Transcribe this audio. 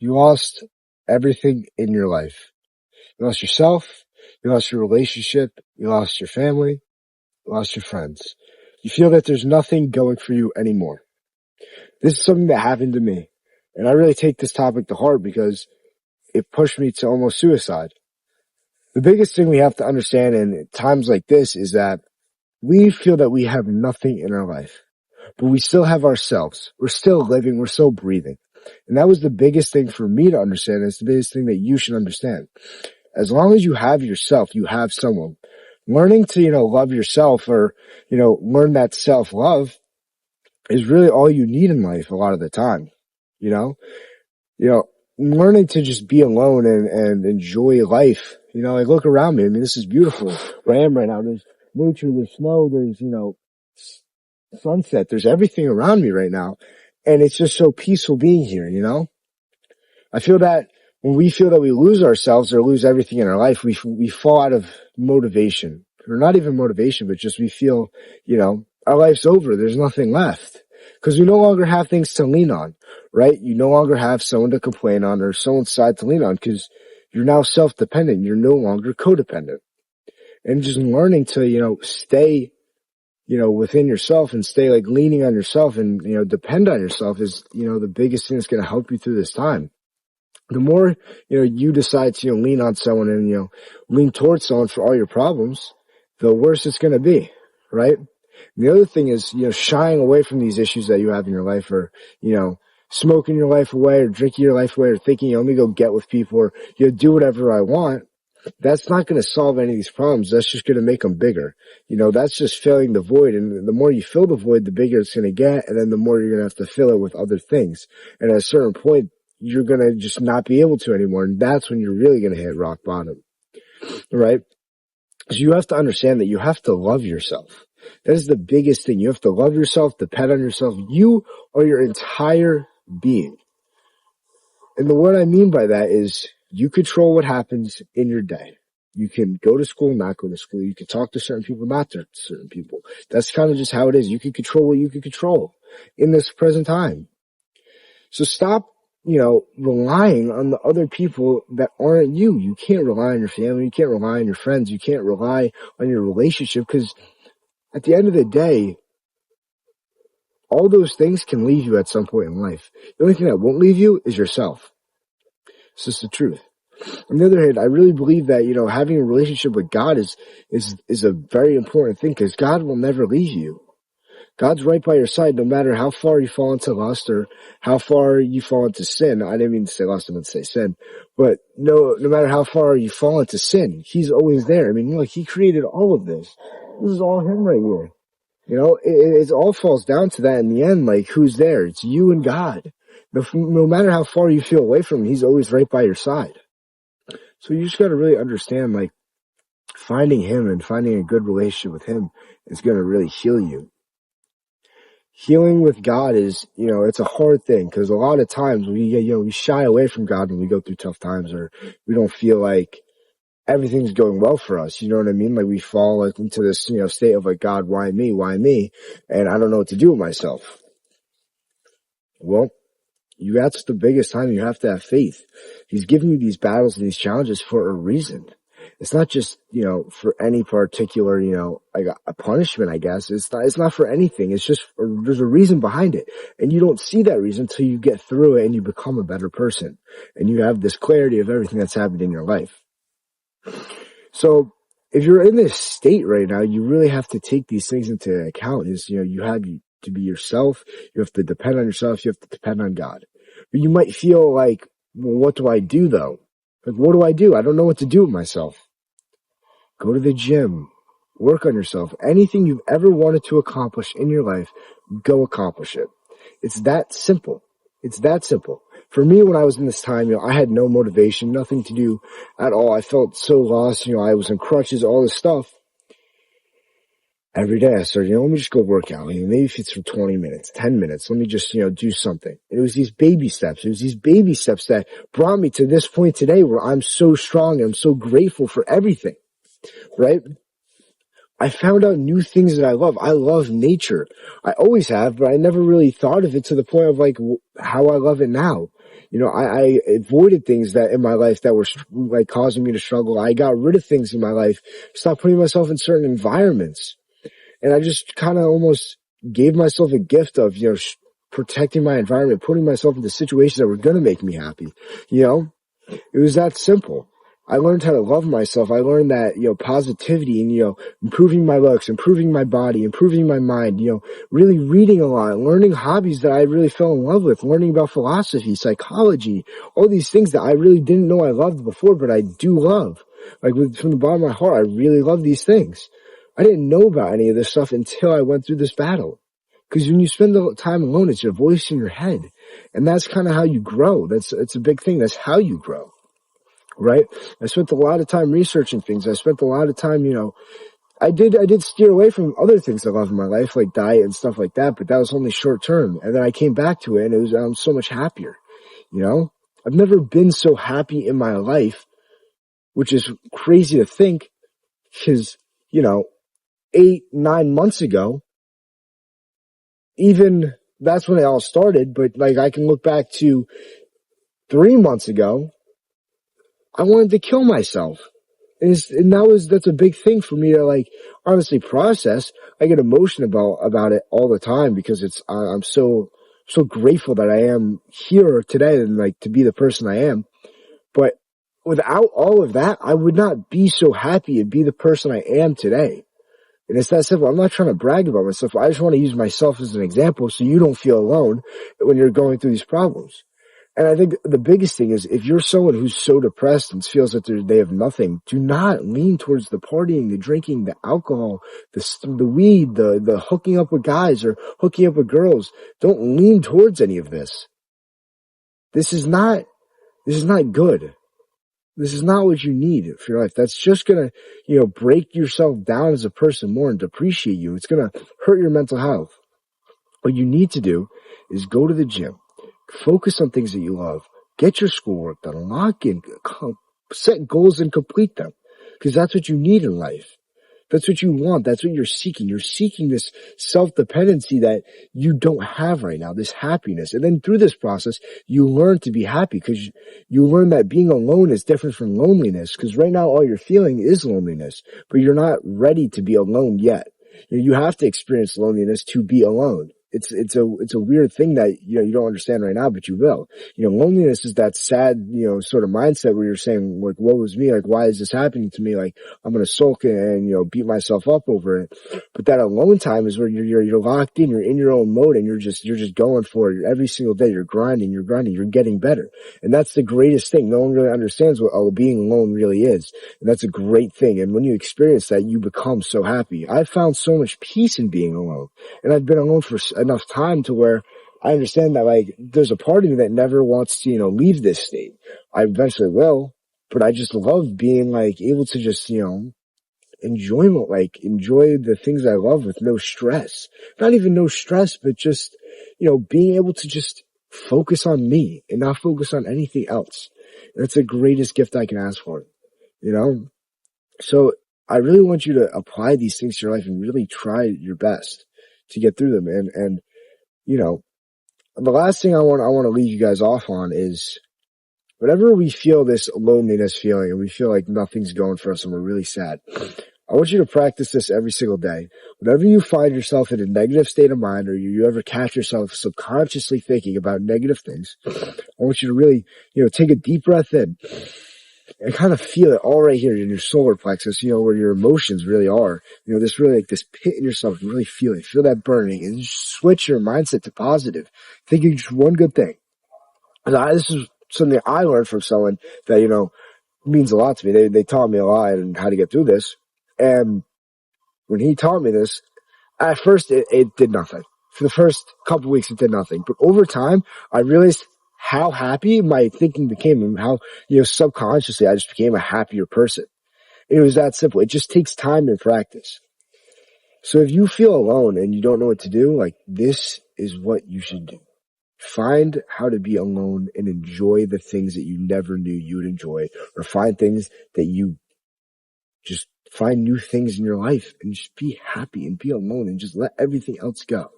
You lost everything in your life. You lost yourself. You lost your relationship. You lost your family. You lost your friends. You feel that there's nothing going for you anymore. This is something that happened to me. And I really take this topic to heart because it pushed me to almost suicide. The biggest thing we have to understand in times like this is that we feel that we have nothing in our life, but we still have ourselves. We're still living. We're still breathing. And that was the biggest thing for me to understand. It's the biggest thing that you should understand. As long as you have yourself, you have someone. Learning to, love yourself or, learn that self-love is really all you need in life a lot of the time. Learning to just be alone and enjoy life. Like look around me. I mean, this is beautiful where I am right now. There's nature, there's snow, there's, sunset. There's everything around me right now. And it's just so peaceful being here, I feel that when we feel that we lose ourselves or lose everything in our life, we fall out of motivation, or not even motivation, but just we feel, our life's over. There's nothing left because we no longer have things to lean on, right? You no longer have someone to complain on or someone's side to lean on because you're now self-dependent. You're no longer codependent. And just learning to, stay, within yourself and stay like leaning on yourself and, depend on yourself is, the biggest thing that's going to help you through this time. The more, you decide to, lean on someone and, lean towards someone for all your problems, the worse it's going to be, right? And the other thing is, shying away from these issues that you have in your life or, smoking your life away or drinking your life away or thinking, let me go get with people or, do whatever I want. That's not going to solve any of these problems. That's just going to make them bigger. That's just filling the void. And the more you fill the void, the bigger it's going to get. And then the more you're going to have to fill it with other things. And at a certain point, you're going to just not be able to anymore. And that's when you're really going to hit rock bottom, right? So you have to understand that you have to love yourself. That is the biggest thing. You have to love yourself, depend on yourself. You are your entire being. And what I mean by that is you control what happens in your day. You can go to school, not go to school. You can talk to certain people, not to certain people. That's kind of just how it is. You can control what you can control in this present time. So stop, relying on the other people that aren't you. You can't rely on your family. You can't rely on your friends. You can't rely on your relationship because at the end of the day, all those things can leave you at some point in life. The only thing that won't leave you is yourself. It's just the truth. On the other hand, I really believe that, having a relationship with God is a very important thing because God will never leave you. God's right by your side no matter how far you fall into lust or how far you fall into sin. I didn't mean to say lust, I meant to say sin. But no matter how far you fall into sin, He's always there. I mean, look, He created all of this. This is all Him right here. It all falls down to that in the end. Like, who's there? It's you and God. No matter how far you feel away from Him, He's always right by your side. So you just got to really understand, like, finding Him and finding a good relationship with Him is going to really heal you. Healing with God is, it's a hard thing because a lot of times we shy away from God when we go through tough times or we don't feel like everything's going well for us. You know what I mean? Like we fall like into this, state of like, God, why me? Why me? And I don't know what to do with myself. Well, that's the biggest time you have to have faith. He's giving you these battles and these challenges for a reason. It's not just, for any particular, like a punishment, I guess. It's not for anything. It's just, there's a reason behind it. And you don't see that reason until you get through it and you become a better person. And you have this clarity of everything that's happened in your life. So if you're in this state right now, you really have to take these things into account. You have to be yourself. You have to depend on yourself. You have to depend on God. But you might feel like, well, what do I do though? Like, what do I do? I don't know what to do with myself. Go to the gym. Work on yourself. Anything you've ever wanted to accomplish in your life, go accomplish it. It's that simple. It's that simple. For me, when I was in this time, I had no motivation, nothing to do at all. I felt so lost. I was in crutches, all this stuff. Every day I started, let me just go work out. Maybe if it's for 20 minutes, 10 minutes, let me just, do something. And it was these baby steps. It was these baby steps that brought me to this point today where I'm so strong and I'm so grateful for everything, right? I found out new things that I love. I love nature. I always have, but I never really thought of it to the point of like how I love it now. I avoided things that in my life that were like causing me to struggle. I got rid of things in my life, stopped putting myself in certain environments. And I just kind of almost gave myself a gift of, protecting my environment, putting myself into situations that were going to make me happy. You know, it was that simple. I learned how to love myself. I learned that, positivity and, improving my looks, improving my body, improving my mind, really reading a lot, learning hobbies that I really fell in love with, learning about philosophy, psychology, all these things that I really didn't know I loved before, but I do love. Like from the bottom of my heart, I really love these things. I didn't know about any of this stuff until I went through this battle. Because when you spend the time alone, it's your voice in your head. And that's kind of how you grow. It's a big thing. That's how you grow. Right? I spent a lot of time researching things. I spent a lot of time, I did steer away from other things I love in my life, like diet and stuff like that, but that was only short term. And then I came back to it and I'm so much happier. I've never been so happy in my life, which is crazy to think because, 8, 9 months ago, even that's when it all started. But like I can look back to 3 months ago, I wanted to kill myself. And that's a big thing for me to like honestly process. I get emotional about it all the time because I'm so grateful that I am here today and like to be the person I am. But without all of that, I would not be so happy and be the person I am today. And it's that simple. I'm not trying to brag about myself. I just want to use myself as an example so you don't feel alone when you're going through these problems. And I think the biggest thing is if you're someone who's so depressed and feels that they have nothing, do not lean towards the partying, the drinking, the alcohol, the weed, the hooking up with guys or hooking up with girls. Don't lean towards any of this. This is not good. This is not what you need for your life. That's just going to, break yourself down as a person more and depreciate you. It's going to hurt your mental health. What you need to do is go to the gym, focus on things that you love, get your schoolwork done, lock in, set goals and complete them because that's what you need in life. That's what you want. That's what you're seeking. You're seeking this self-dependency that you don't have right now, this happiness. And then through this process, you learn to be happy because you learn that being alone is different from loneliness because right now all you're feeling is loneliness, but you're not ready to be alone yet. You have to experience loneliness to be alone. It's a weird thing that, you don't understand right now, but you will. Loneliness is that sad, sort of mindset where you're saying, like, what was me? Like, why is this happening to me? Like, I'm going to sulk and, beat myself up over it. But that alone time is where you're locked in, you're in your own mode and you're just going for it. Every single day you're grinding, you're getting better. And that's the greatest thing. No one really understands what being alone really is. And that's a great thing. And when you experience that, you become so happy. I found so much peace in being alone. And I've been alone for enough time to where I understand that like there's a part of me that never wants to, leave this state. I eventually will, but I just love being like able to just, enjoy the things I love with no stress. Not even no stress, but just, being able to just focus on me and not focus on anything else. That's the greatest gift I can ask for, So I really want you to apply these things to your life and really try your best to get through them. And the last thing I want to leave you guys off on is whenever we feel this loneliness feeling and we feel like nothing's going for us and we're really sad, I want you to practice this every single day. Whenever you find yourself in a negative state of mind or you ever catch yourself subconsciously thinking about negative things, I want you to really, take a deep breath in and kind of feel it all right here in your solar plexus, where your emotions really are. This really like this pit in yourself, really feel it. Feel that burning and just switch your mindset to positive. Thinking just one good thing. And this is something I learned from someone that, means a lot to me. They taught me a lot and how to get through this. And when he taught me this, at first it did nothing. For the first couple of weeks, it did nothing. But over time, I realized how happy my thinking became and how, subconsciously I just became a happier person. It was that simple. It just takes time and practice. So if you feel alone and you don't know what to do, like this is what you should do. Find how to be alone and enjoy the things that you never knew you would enjoy, or find things that you just find new things in your life and just be happy and be alone and just let everything else go.